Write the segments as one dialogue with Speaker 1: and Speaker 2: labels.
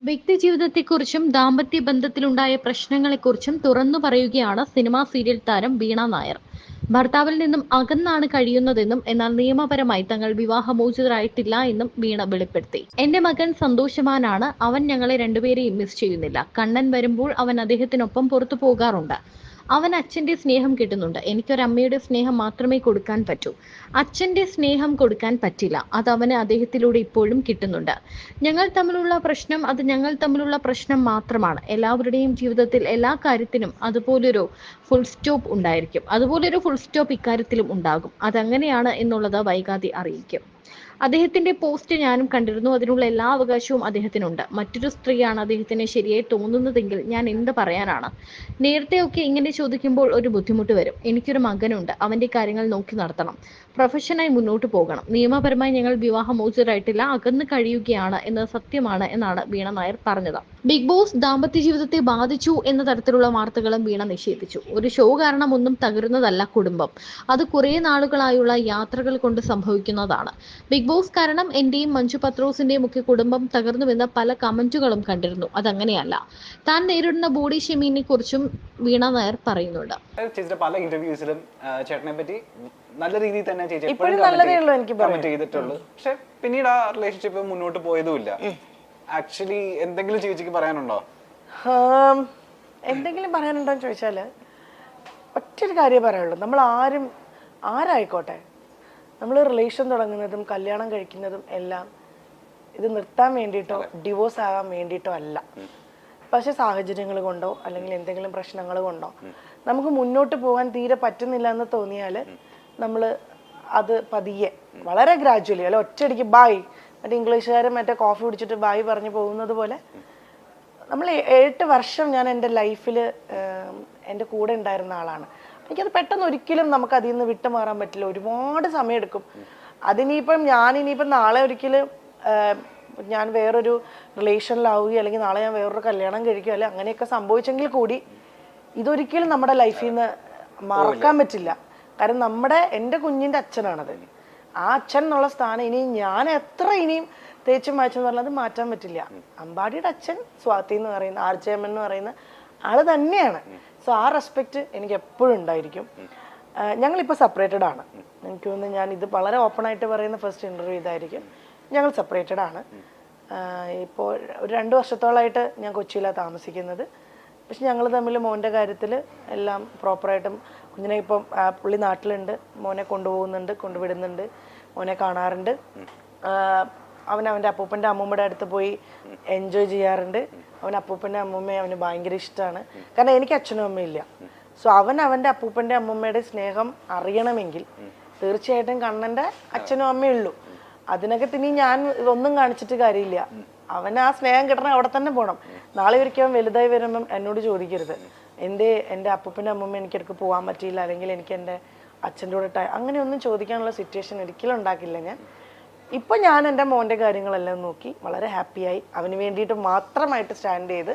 Speaker 1: വ്യക്തിജീവിതത്തെക്കുറിച്ചും ദാമ്പത്യ ബന്ധത്തിലുണ്ടായ പ്രശ്നങ്ങളെക്കുറിച്ചും തുറന്നു പറയുകയാണ് സിനിമാ സീരിയൽ താരം വീണ നായർ. ഭർത്താവിൽ നിന്നും അകന്നാണ് കഴിയുന്നതെന്നും എന്നാൽ നിയമപരമായി തങ്ങൾ വിവാഹമോചിതരായിട്ടില്ല എന്നും വീണ വെളിപ്പെടുത്തി. എന്റെ മകൻ സന്തോഷവാനാണ്. അവൻ ഞങ്ങളെ രണ്ടുപേരെയും മിസ് ചെയ്യുന്നില്ല. കണ്ണൻ വരുമ്പോൾ അവൻ അദ്ദേഹത്തിനൊപ്പം പുറത്തു പോകാറുണ്ട്. അവൻ അച്ഛന്റെ സ്നേഹം കിട്ടുന്നുണ്ട്. എനിക്കൊരമ്മയുടെ സ്നേഹം മാത്രമേ കൊടുക്കാൻ പറ്റൂ. അച്ഛന്റെ സ്നേഹം കൊടുക്കാൻ പറ്റില്ല. അത് അവന് അദ്ദേഹത്തിലൂടെ ഇപ്പോഴും കിട്ടുന്നുണ്ട്. ഞങ്ങൾ തമ്മിലുള്ള പ്രശ്നം മാത്രമാണ്. എല്ലാവരുടെയും ജീവിതത്തിൽ എല്ലാ കാര്യത്തിനും അതുപോലൊരു ഫുൾ സ്റ്റോപ്പ് ഉണ്ടായിരിക്കും. അതുപോലൊരു ഫുൾ സ്റ്റോപ്പ് ഇക്കാര്യത്തിലും ഉണ്ടാകും. അതങ്ങനെയാണ് എന്നുള്ളത് വൈകാതെ അറിയിക്കും. അദ്ദേഹത്തിന്റെ പോസ്റ്റ് ഞാനും കണ്ടിരുന്നു. അതിനുള്ള എല്ലാ അവകാശവും അദ്ദേഹത്തിനുണ്ട്. മറ്റൊരു സ്ത്രീയാണ് അദ്ദേഹത്തിന് ശരിയായി തോന്നുന്നതെങ്കിൽ ഞാൻ എന്ത് പറയാനാണ്? നേരത്തെയൊക്കെ ഇങ്ങനെ ചോദിക്കുമ്പോൾ ഒരു ബുദ്ധിമുട്ട് വരും. എനിക്കൊരു മകനുണ്ട്. അവന്റെ കാര്യങ്ങൾ നോക്കി നടത്തണം. പ്രൊഫഷനായി മുന്നോട്ട് പോകണം. നിയമപരമായി ഞങ്ങൾ വിവാഹമോചിതരായിട്ടില്ല, അകന്ന് കഴിയുകയാണ് എന്നത് സത്യമാണ് എന്നാണ് വീണ നായർ പറഞ്ഞത്. ബിഗ് ബോസ് ദാമ്പത്യ ജീവിതത്തെ ബാധിച്ചു എന്ന തരത്തിലുള്ള വാർത്തകളും വീണ നിഷേധിച്ചു. ഒരു ഷോ കാരണം ഒന്നും തകരുന്നതല്ല കുടുംബം. അത് കുറേ നാളുകളായുള്ള യാത്രകൾ കൊണ്ട് സംഭവിക്കുന്നതാണ്. ബിഗ് ബോസ് കാരണം എന്റെയും മഞ്ജു പത്രോസിന്റെയും ഒക്കെ കുടുംബം തകർന്നുവെന്ന പല കമന്റുകളും കണ്ടിരുന്നു. അതങ്ങനെയല്ല. താൻ നേരിടുന്ന ബോഡി ഷെയ്മിങ്ങിനെ കുറിച്ചും വീണ നായർ പറയുന്നുണ്ട്.
Speaker 2: ചേച്ചിയുടെ പല ഇന്റർവ്യൂസിലും ചേട്ടനെ പറ്റി നല്ല രീതിയിൽ തന്നെ ചേച്ചി
Speaker 3: ഇപ്പോഴും നല്ലതേ ഉള്ളൂ എനിക്ക്
Speaker 2: കമന്റ് ചെയ്തിട്ടുള്ളൂ. പക്ഷെ പിന്നീട് ആ റിലേഷൻഷിപ്പ് മുന്നോട്ട് പോയതുമില്ല. ആക്ച്വലി എന്തെങ്കിലും ചേച്ചിക്ക് പറയാനുണ്ടോ?
Speaker 3: എന്തെങ്കിലും പറയാനുണ്ടോ എന്ന് ചോദിച്ചാൽ ഒറ്റൊരു കാര്യം പറയാനുള്ളൂ. നമ്മൾ ആരായിക്കോട്ടെ, നമ്മൾ റിലേഷൻ തുടങ്ങുന്നതും കല്യാണം കഴിക്കുന്നതും എല്ലാം ഇത് നിർത്താൻ വേണ്ടിയിട്ടോ ഡിവോഴ്സ് ആകാൻ വേണ്ടിയിട്ടോ അല്ല. പക്ഷെ സാഹചര്യങ്ങൾ കൊണ്ടോ അല്ലെങ്കിൽ എന്തെങ്കിലും പ്രശ്നങ്ങൾ കൊണ്ടോ നമുക്ക് മുന്നോട്ട് പോകാൻ തീരെ പറ്റുന്നില്ല എന്ന് തോന്നിയാൽ നമ്മൾ അത് പതിയെ വളരെ ഗ്രാജുവലി അല്ല ഒറ്റയടിക്ക് ബായ്, മറ്റേ ഇംഗ്ലീഷുകാരൻ മറ്റേ കോഫി കുടിച്ചിട്ട് ബായ് പറഞ്ഞു പോകുന്നത് പോലെ നമ്മൾ 8 വർഷം ഞാൻ എൻ്റെ ലൈഫിൽ എൻ്റെ കൂടെ ഉണ്ടായിരുന്ന ആളാണ്. എനിക്കത് പെട്ടെന്ന് ഒരിക്കലും നമുക്ക് അതിൽ നിന്ന് വിട്ടുമാറാൻ പറ്റില്ല. ഒരുപാട് സമയമെടുക്കും. ഞാനിനിയിപ്പം നാളെ ഒരിക്കലും ഞാൻ വേറൊരു റിലേഷനിലാവുകയോ അല്ലെങ്കിൽ നാളെ ഞാൻ വേറൊരു കല്യാണം കഴിക്കുകയോ അല്ലെങ്കിൽ അങ്ങനെയൊക്കെ സംഭവിച്ചെങ്കിൽ കൂടി ഇതൊരിക്കലും നമ്മുടെ ലൈഫിൽ നിന്ന് മറക്കാൻ പറ്റില്ല. കാരണം എൻ്റെ കുഞ്ഞിൻ്റെ അച്ഛനാണത്. ആ അച്ഛൻ എന്നുള്ള സ്ഥാനം ഞാൻ എത്ര ഇനിയും തേച്ചും മാച്ചെന്ന് പറഞ്ഞാൽ അത് മാറ്റാൻ പറ്റില്ല. അമ്പാടിയുടെ അച്ഛൻ സ്വാതി എന്ന് പറയുന്ന ആർജയമ്മൻ എന്ന് പറയുന്ന ആള് തന്നെയാണ്. സോ ആ റെസ്പെക്റ്റ് എനിക്ക് എപ്പോഴും ഉണ്ടായിരിക്കും. ഞങ്ങളിപ്പോൾ സെപ്പറേറ്റഡ് ആണ്. എനിക്ക് തോന്നുന്നു ഞാൻ ഇത് വളരെ ഓപ്പൺ ആയിട്ട് പറയുന്ന ഫസ്റ്റ് ഇൻ്റർവ്യൂ ഇതായിരിക്കും. ഞങ്ങൾ സെപ്പറേറ്റഡ് ആണ്. ഇപ്പോൾ ഒരു 2 വർഷത്തോളമായിട്ട് ഞാൻ കൊച്ചിയിലാണ് താമസിക്കുന്നത്. പക്ഷെ ഞങ്ങൾ തമ്മിൽ മോൻ്റെ കാര്യത്തിൽ എല്ലാം പ്രോപ്പറായിട്ടും കുഞ്ഞിനെ ഇപ്പം പുള്ളി നാട്ടിലുണ്ട്. മോനെ കൊണ്ടുപോകുന്നുണ്ട്, കൊണ്ടുവിടുന്നുണ്ട്, മോനെ കാണാറുണ്ട്. അവൻ്റെ അപ്പൂപ്പൻ്റെ അമ്മൂമ്മയുടെ അടുത്ത് പോയി എൻജോയ് ചെയ്യാറുണ്ട്. അപ്പൂപ്പൻ്റെ അമ്മൂമ്മയെ അവന് ഭയങ്കര ഇഷ്ടമാണ്. കാരണം എനിക്ക് അച്ഛനും അമ്മയില്ല. സോ അവൻ്റെ അപ്പൂപ്പൻ്റെ അമ്മൂമ്മയുടെ സ്നേഹം അറിയണമെങ്കിൽ തീർച്ചയായിട്ടും കണ്ണൻ്റെ അച്ഛനും അമ്മയുള്ളൂ. അതിനൊക്കെ ഇനി ഞാൻ ഇതൊന്നും കാണിച്ചിട്ട് കാര്യമില്ല. അവന് ആ സ്നേഹം കിട്ടണം, അവിടെ തന്നെ പോകണം. നാളെ ഒരിക്കലും വലുതായി വരുമ്പം എന്നോട് ചോദിക്കരുത് എൻ്റെ അപ്പൂപ്പൻ്റെ അമ്മൂമ്മ എനിക്കിടക്ക് പോകാൻ പറ്റിയില്ല അല്ലെങ്കിൽ എനിക്ക് എൻ്റെ അച്ഛൻ്റെ കൂടെ അങ്ങനെയൊന്നും ചോദിക്കാനുള്ള സിറ്റുവേഷൻ ഒരിക്കലും ഉണ്ടാക്കില്ല ഞാൻ. ഇപ്പം ഞാൻ എൻ്റെ മോൻ്റെ കാര്യങ്ങളെല്ലാം നോക്കി വളരെ ഹാപ്പിയായി അവന് വേണ്ടിയിട്ട് മാത്രമായിട്ട് സ്റ്റാൻഡ് ചെയ്ത്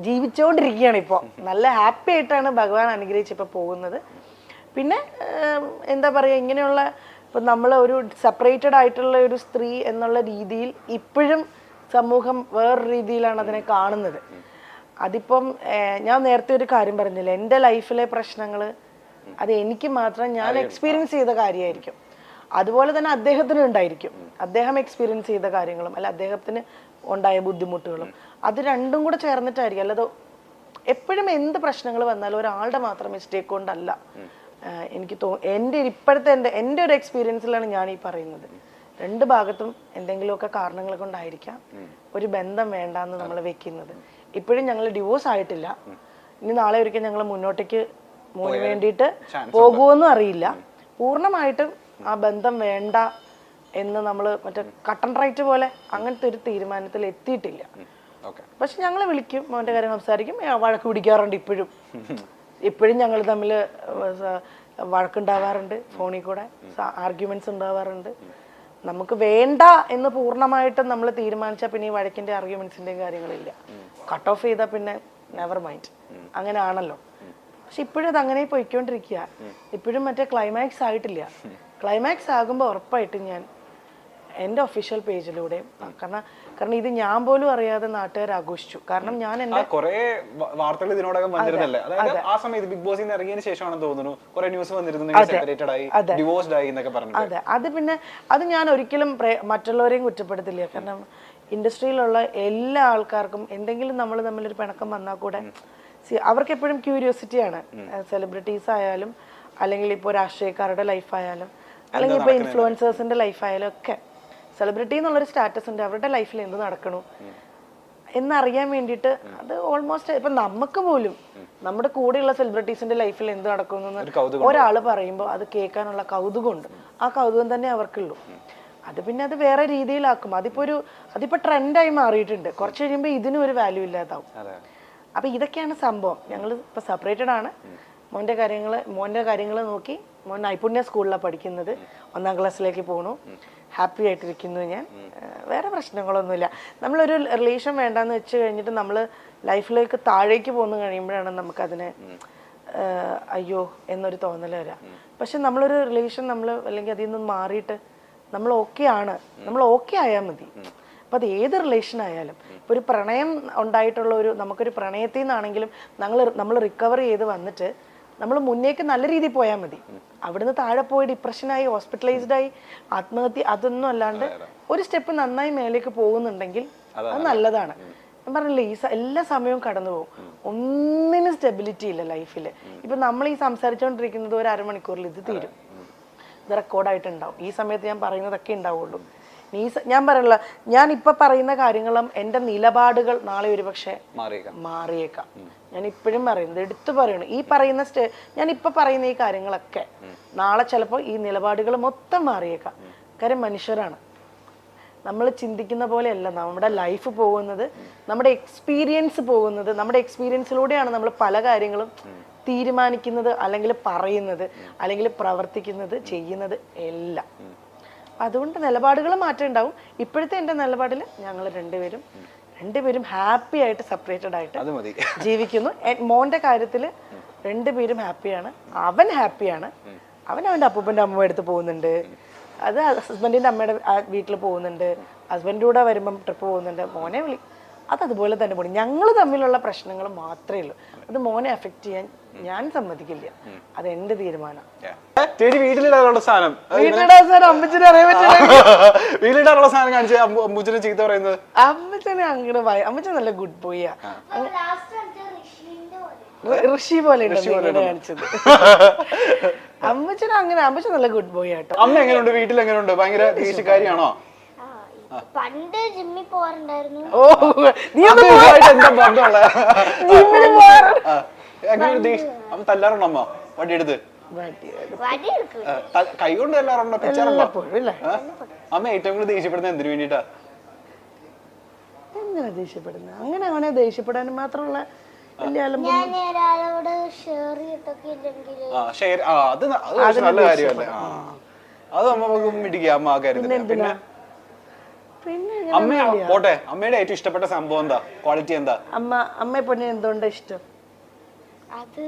Speaker 3: ജീവിച്ചുകൊണ്ടിരിക്കുകയാണ്. ഇപ്പോൾ നല്ല ഹാപ്പി ആയിട്ടാണ് ഭഗവാൻ അനുഗ്രഹിച്ച് ഇപ്പോൾ പോകുന്നത്. പിന്നെ എന്താ പറയുക, ഇങ്ങനെയുള്ള ഇപ്പം നമ്മൾ ഒരു സെപ്പറേറ്റഡ് ആയിട്ടുള്ള ഒരു സ്ത്രീ എന്നുള്ള രീതിയിൽ ഇപ്പോഴും സമൂഹം വേറൊരു രീതിയിലാണ് അതിനെ കാണുന്നത്. അതിപ്പം ഞാൻ നേരത്തെ ഒരു കാര്യം പറഞ്ഞില്ല, എൻ്റെ ലൈഫിലെ പ്രശ്നങ്ങൾ അത് എനിക്ക് മാത്രം ഞാൻ എക്സ്പീരിയൻസ് ചെയ്ത കാര്യമായിരിക്കും. അതുപോലെ തന്നെ അദ്ദേഹത്തിനും ഉണ്ടായിരിക്കും. അദ്ദേഹം എക്സ്പീരിയൻസ് ചെയ്ത കാര്യങ്ങളും അല്ല അദ്ദേഹത്തിന് ഉണ്ടായ ബുദ്ധിമുട്ടുകളും അത് രണ്ടും കൂടെ ചേർന്നിട്ടായിരിക്കും. അല്ലാതെ എപ്പോഴും എന്ത് പ്രശ്നങ്ങൾ വന്നാലും ഒരാളുടെ മാത്രം മിസ്റ്റേക്ക് കൊണ്ടല്ല. എനിക്ക് എൻ്റെ ഒരു എക്സ്പീരിയൻസിലാണ് ഞാൻ ഈ പറയുന്നത്. 2 ഭാഗത്തും എന്തെങ്കിലുമൊക്കെ കാരണങ്ങൾ കൊണ്ടായിരിക്കാം ഒരു ബന്ധം വേണ്ടാന്ന് നമ്മൾ വെക്കുന്നത്. ഇപ്പോഴും ഞങ്ങൾ ഡിവോഴ്സ് ആയിട്ടില്ല. ഇനി നാളെ ഒരിക്കൽ ഞങ്ങൾ മുന്നോട്ടേക്ക് മോന് വേണ്ടിയിട്ട് പോകുമെന്നും അറിയില്ല. പൂർണ്ണമായിട്ടും ആ ബന്ധം വേണ്ട എന്ന് നമ്മൾ മറ്റേ കട്ടൻ റൈറ്റ് പോലെ അങ്ങനത്തെ ഒരു തീരുമാനത്തിൽ എത്തിയിട്ടില്ല. പക്ഷെ ഞങ്ങൾ വിളിക്കും, മോൻ്റെ കാര്യം സംസാരിക്കും, വഴക്ക് പിടിക്കാറുണ്ട്. ഇപ്പോഴും ഞങ്ങൾ തമ്മിൽ വഴക്കുണ്ടാവാറുണ്ട്. ഫോണിൽ കൂടെ ആർഗ്യുമെന്റ്സ് ഉണ്ടാവാറുണ്ട്. നമുക്ക് വേണ്ട എന്ന് പൂർണ്ണമായിട്ടും നമ്മൾ തീരുമാനിച്ചാൽ പിന്നെ ഈ വഴക്കിൻ്റെ ആർഗ്യുമെന്റ്സിൻ്റെയും കാര്യങ്ങളില്ല. കട്ട് ഓഫ് ചെയ്താൽ പിന്നെ നെവർ മൈൻഡ്, അങ്ങനെ ആണല്ലോ. പക്ഷെ ഇപ്പോഴും അത് അങ്ങനെ പോയിക്കൊണ്ടിരിക്കുക. ഇപ്പോഴും മറ്റേ ക്ലൈമാക്സ് ആയിട്ടില്ല. ക്ലൈമാക്സ് ആകുമ്പോൾ ഉറപ്പായിട്ടും ഞാൻ എൻ്റെ ഒഫീഷ്യൽ പേജിലൂടെയും കാരണം ഇത് ഞാൻ പോലും അറിയാതെ നാട്ടുകാർ ആഘോഷിച്ചു. കാരണം ഞാൻ എൻ്റെ
Speaker 2: കുറെ വാർത്തകൾ ഇതിനോടകം വന്നിരുന്നല്ലേ, അതായത് ആ സമയത്ത് ബിഗ് ബോസിൽ നിന്ന് ഇറങ്ങിയതിന് ശേഷമാണെന്ന് തോന്നുന്നു കുറെ ന്യൂസ് വന്നിരുന്നു സെപ്പറേറ്റഡ് ആയി ഡിവോഴ്സ്ഡ് ആയി എന്നൊക്കെ പറഞ്ഞു.
Speaker 3: അതെ, അത് പിന്നെ അത് ഞാൻ ഒരിക്കലും മറ്റുള്ളവരെയും കുറ്റപ്പെടുത്തില്ല. കാരണം ഇൻഡസ്ട്രിയിലുള്ള എല്ലാ ആൾക്കാർക്കും എന്തെങ്കിലും നമ്മൾ തമ്മിലൊരു പിണക്കം വന്നാൽ കൂടെ അവർക്ക് എപ്പോഴും ക്യൂരിയോസിറ്റിയാണ്. സെലിബ്രിറ്റീസ് ആയാലും അല്ലെങ്കിൽ ഇപ്പോൾ രാഷ്ട്രീയക്കാരുടെ ലൈഫായാലും അല്ലെങ്കിൽ ഇപ്പോൾ ഇൻഫ്ലുവൻസേഴ്സിന്റെ ലൈഫായാലും ഒക്കെ സെലിബ്രിറ്റി എന്നുള്ളൊരു സ്റ്റാറ്റസ് ഉണ്ട്, അവരുടെ ലൈഫിൽ എന്ത് നടക്കണു എന്നറിയാൻ വേണ്ടിയിട്ട്. അത് ഓൾമോസ്റ്റ് ഇപ്പം നമുക്ക് പോലും നമ്മുടെ കൂടെയുള്ള സെലിബ്രിറ്റീസിന്റെ ലൈഫിൽ എന്ത് നടക്കുന്നു ഒരാൾ പറയുമ്പോൾ അത് കേൾക്കാനുള്ള കൗതുകമുണ്ട്. ആ കൗതുകം തന്നെ അവർക്കുള്ളൂ. അത് പിന്നെ അത് വേറെ രീതിയിലാക്കും. അതിപ്പോ ട്രെൻഡായി മാറിയിട്ടുണ്ട്. കുറച്ച് കഴിയുമ്പോൾ ഇതിനും ഒരു വാല്യൂ ഇല്ലാതാവും. അപ്പൊ ഇതൊക്കെയാണ് സംഭവം. ഞങ്ങൾ ഇപ്പൊ സെപ്പറേറ്റഡ് ആണ്. മോന്റെ കാര്യങ്ങൾ നോക്കി. മോൻ നൈപുണ്യ സ്കൂളിലാണ് പഠിക്കുന്നത്. 1ാം ക്ലാസ്സിലേക്ക് പോണു. ഹാപ്പി ആയിട്ടിരിക്കുന്നു ഞാൻ. വേറെ പ്രശ്നങ്ങളൊന്നുമില്ല. നമ്മളൊരു റിലേഷൻ വേണ്ടാന്ന് വെച്ച് കഴിഞ്ഞിട്ട് നമ്മൾ ലൈഫിലേക്ക് താഴേക്ക് പോന്നു കഴിയുമ്പോഴാണ് നമുക്കതിനെ അയ്യോ എന്നൊരു തോന്നൽ വരാം. പക്ഷെ നമ്മളൊരു റിലേഷൻ അല്ലെങ്കിൽ അതിൽ നിന്ന് മാറിയിട്ട് നമ്മൾ ഓക്കെ ആയാൽ മതി. അപ്പം അത് ഏത് റിലേഷൻ ആയാലും, ഇപ്പോൾ ഒരു പ്രണയം ഉണ്ടായിട്ടുള്ള നമുക്കൊരു പ്രണയത്തിൽ നിന്നാണെങ്കിലും നമ്മൾ റിക്കവർ ചെയ്ത് വന്നിട്ട് നമ്മൾ മുന്നേക്ക് നല്ല രീതിയിൽ പോയാൽ മതി. അവിടുന്ന് താഴെ പോയി ഡിപ്രഷനായി ഹോസ്പിറ്റലൈസ്ഡ് ആയി ആത്മഹത്യ അതൊന്നും അല്ലാണ്ട് ഒരു സ്റ്റെപ്പ് നന്നായി മേലേക്ക് പോകുന്നുണ്ടെങ്കിൽ അത് നല്ലതാണ്. ഞാൻ പറഞ്ഞില്ലേ, എല്ലാ സമയവും കടന്നു പോകും. ഒന്നിനും സ്റ്റെബിലിറ്റി ഇല്ല ലൈഫിൽ. ഇപ്പൊ നമ്മൾ ഈ സംസാരിച്ചുകൊണ്ടിരിക്കുന്നത് ഒരു അരമണിക്കൂറിൽ ഇത് തീരും. ഇത് റെക്കോർഡായിട്ടുണ്ടാവും. ഈ സമയത്ത് ഞാൻ പറയുന്നതൊക്കെ ഉണ്ടാവുള്ളൂ. ഞാൻ പറയല്ല, ഞാൻ ഇപ്പൊ പറയുന്ന കാര്യങ്ങളും എൻ്റെ നിലപാടുകൾ നാളെ ഒരുപക്ഷെ മാറിയേക്കാം. ഞാൻ ഇപ്പോഴും പറയുന്നത് എടുത്തു പറയണം. ഞാൻ ഇപ്പൊ പറയുന്ന ഈ കാര്യങ്ങളൊക്കെ നാളെ ചിലപ്പോൾ ഈ നിലപാടുകൾ മൊത്തം മാറിയേക്കാം. കാര്യം മനുഷ്യരാണ്. നമ്മൾ ചിന്തിക്കുന്ന പോലെയല്ല നമ്മുടെ ലൈഫ് പോകുന്നത്, നമ്മുടെ എക്സ്പീരിയൻസ് പോകുന്നത്. നമ്മുടെ എക്സ്പീരിയൻസിലൂടെയാണ് നമ്മൾ പല കാര്യങ്ങളും തീരുമാനിക്കുന്നത്, അല്ലെങ്കിൽ പറയുന്നത്, അല്ലെങ്കിൽ പ്രവർത്തിക്കുന്നത്, ചെയ്യുന്നത് എല്ലാം. അതുകൊണ്ട് നിലപാടുകൾ മാറ്റം ഉണ്ടാവും. ഇപ്പോഴത്തെ എൻ്റെ നിലപാടിൽ ഞങ്ങൾ രണ്ടുപേരും ഹാപ്പി ആയിട്ട് സെപ്പറേറ്റഡ് ആയിട്ട് ജീവിക്കുന്നു. മോന്റെ കാര്യത്തിൽ രണ്ടുപേരും ഹാപ്പിയാണ്. അവൻ ഹാപ്പിയാണ്. അവൻ്റെ അപ്പൂപ്പൻ്റെ അമ്മ അടുത്ത് പോകുന്നുണ്ട്. അത് ഹസ്ബൻഡിൻ്റെ അമ്മയുടെ വീട്ടിൽ പോകുന്നുണ്ട്. ഹസ്ബൻഡിൻ്റെ കൂടെ വരുമ്പം ട്രിപ്പ് പോകുന്നുണ്ട്. മോനെ അതുപോലെ തന്നെ പോയി. ഞങ്ങൾ തമ്മിലുള്ള പ്രശ്നങ്ങൾ മാത്രമേ ഉള്ളൂ. അത് മോനെ അഫക്റ്റ് ചെയ്യാൻ ഞാൻ സമ്മതിക്കില്ല. അത് എന്റെ തീരുമാനം.
Speaker 2: വീട്ടിലിടാനുള്ള സാധനം
Speaker 3: അമ്മച്ചനെ അറിയാൻ പറ്റില്ല.
Speaker 2: വീട്ടിലിടാനുള്ള സാധനം കാണിച്ച് അമ്മൂച്ചനെ ചീത്ത പറയുന്നത്.
Speaker 3: അമ്മച്ചനെ അങ്ങനെ അമ്മച്ചൻ നല്ല ഗുഡ് ബോയ്യാ. ഋഷി പോലെ കാണിച്ചത്. അമ്മച്ചൻ നല്ല ഗുഡ് ബോയ് ആട്ടോ.
Speaker 2: അമ്മ എങ്ങനെയുണ്ട്? വീട്ടിൽ എങ്ങനെയുണ്ട്? ഭയങ്കര ദേശീയക്കാരിയാണോ?
Speaker 4: പണ്ട് ജിമ്മിൽ പോവാറുണ്ടായിരുന്നു.
Speaker 2: തല്ലാറുണ്ടോ അമ്മ? വടിയെടുത്ത് കൈ കൊണ്ട് തല്ലാറുണ്ടോ? പിച്ചാറുണ്ടോ? അമ്മ ഏറ്റവും കൂടുതൽ ദേഷ്യപ്പെടുന്നത് എന്തിനു വേണ്ടിട്ടാ?
Speaker 3: എങ്ങനെ ദേഷ്യപ്പെടുന്നത്? അങ്ങനെ ദേഷ്യപ്പെടാനും മാത്രമുള്ള
Speaker 2: നല്ല കാര്യമല്ലേ? അത് നമുക്ക് മിടിക്കുക അമ്മ ആ കാര്യത്തിൽ. പിന്നെ പോട്ടെ, അമ്മയുടെ ഏറ്റവും ഇഷ്ടപ്പെട്ട സംഭവം എന്താ? ക്വാളിറ്റി എന്താ?
Speaker 3: അമ്മയെ പൊന്നെ എന്തുകൊണ്ടാ ഇഷ്ടം?
Speaker 4: അത്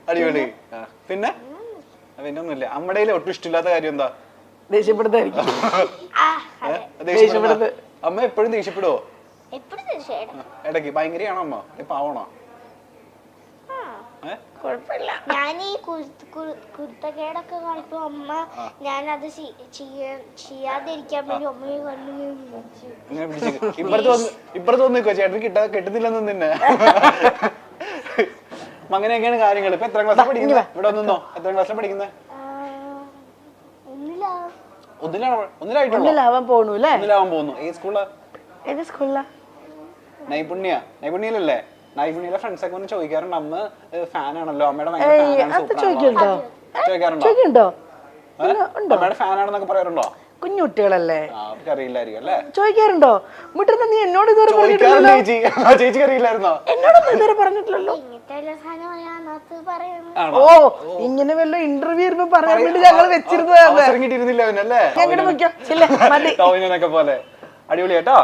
Speaker 2: അടിപൊളി. പിന്നെ ഒന്നുമില്ല. അമ്മയുടെ ഒട്ടും ഇഷ്ടമില്ലാത്ത കാര്യം എന്താ?
Speaker 3: ദേഷ്യപ്പെടുത്തായിരിക്കും.
Speaker 2: അമ്മ എപ്പോഴും ദേഷ്യപ്പെടുവോ? ഇടയ്ക്ക് ഭയങ്കരയാണോ അമ്മ? പാവണോ?
Speaker 4: ഞാൻ ഈ കുരുത്തക്കേടൊക്കെ കാണിപ്പോ അമ്മ ഞാനത് ചെയ്യാതിരിക്കാൻ വേണ്ടി അമ്മയെ
Speaker 2: ഇപ്പുറത്ത് വന്നിക്കോ, ചേട്ടന് കിട്ടുന്നില്ലെന്ന് നിന്നെ. അങ്ങനെയൊക്കെയാണ് കാര്യങ്ങൾ. ഇപ്പൊ എത്രാം ക്ലാസ്സിൽ പഠിക്കുന്നത്? ഇവിടെ നിന്നോ? എത്രാം ക്ലാസ്സിൽ പഠിക്കുന്നത്?
Speaker 3: ഒന്നിലാവാൻ
Speaker 2: പോകുന്നു. ഏത് സ്കൂളാ? നൈപുണ്യയിലല്ലേ? നൈപുണ്യയിലെ ഫ്രണ്ട്സ് ഒക്കെ ഒന്ന് ചോദിക്കാറുണ്ട്, അമ്മ ഫാനാണല്ലോ, അമ്മയുടെ
Speaker 3: ചോദിക്കണ്ടോ?
Speaker 2: അമ്മയുടെ ഫാനാണെന്നൊക്കെ പറയാറുണ്ടോ?
Speaker 3: കുഞ്ഞുകുട്ടികളല്ലേ,
Speaker 2: അറിയില്ലായിരിക്കും അല്ലേ?
Speaker 3: ചോദിക്കാറുണ്ടോ? മുട്ട നീ എന്നോട് ഇതുവരെ
Speaker 2: ചേച്ചിക്ക് അറിയില്ലായിരുന്നോ?
Speaker 3: എന്നോടൊന്നും ഇതുവരെ പറഞ്ഞിട്ടില്ലല്ലോ. ഓ, ഇങ്ങനെ വല്ല ഇന്റർവ്യൂ വരുമ്പോ പറയാൻ വേണ്ടി ഞങ്ങൾ വെച്ചിരുന്നതാണ്.
Speaker 2: കിട്ടിയിരുന്നില്ല അവനല്ലേ?
Speaker 3: പോലെ
Speaker 2: അടിപൊളി കേട്ടോ.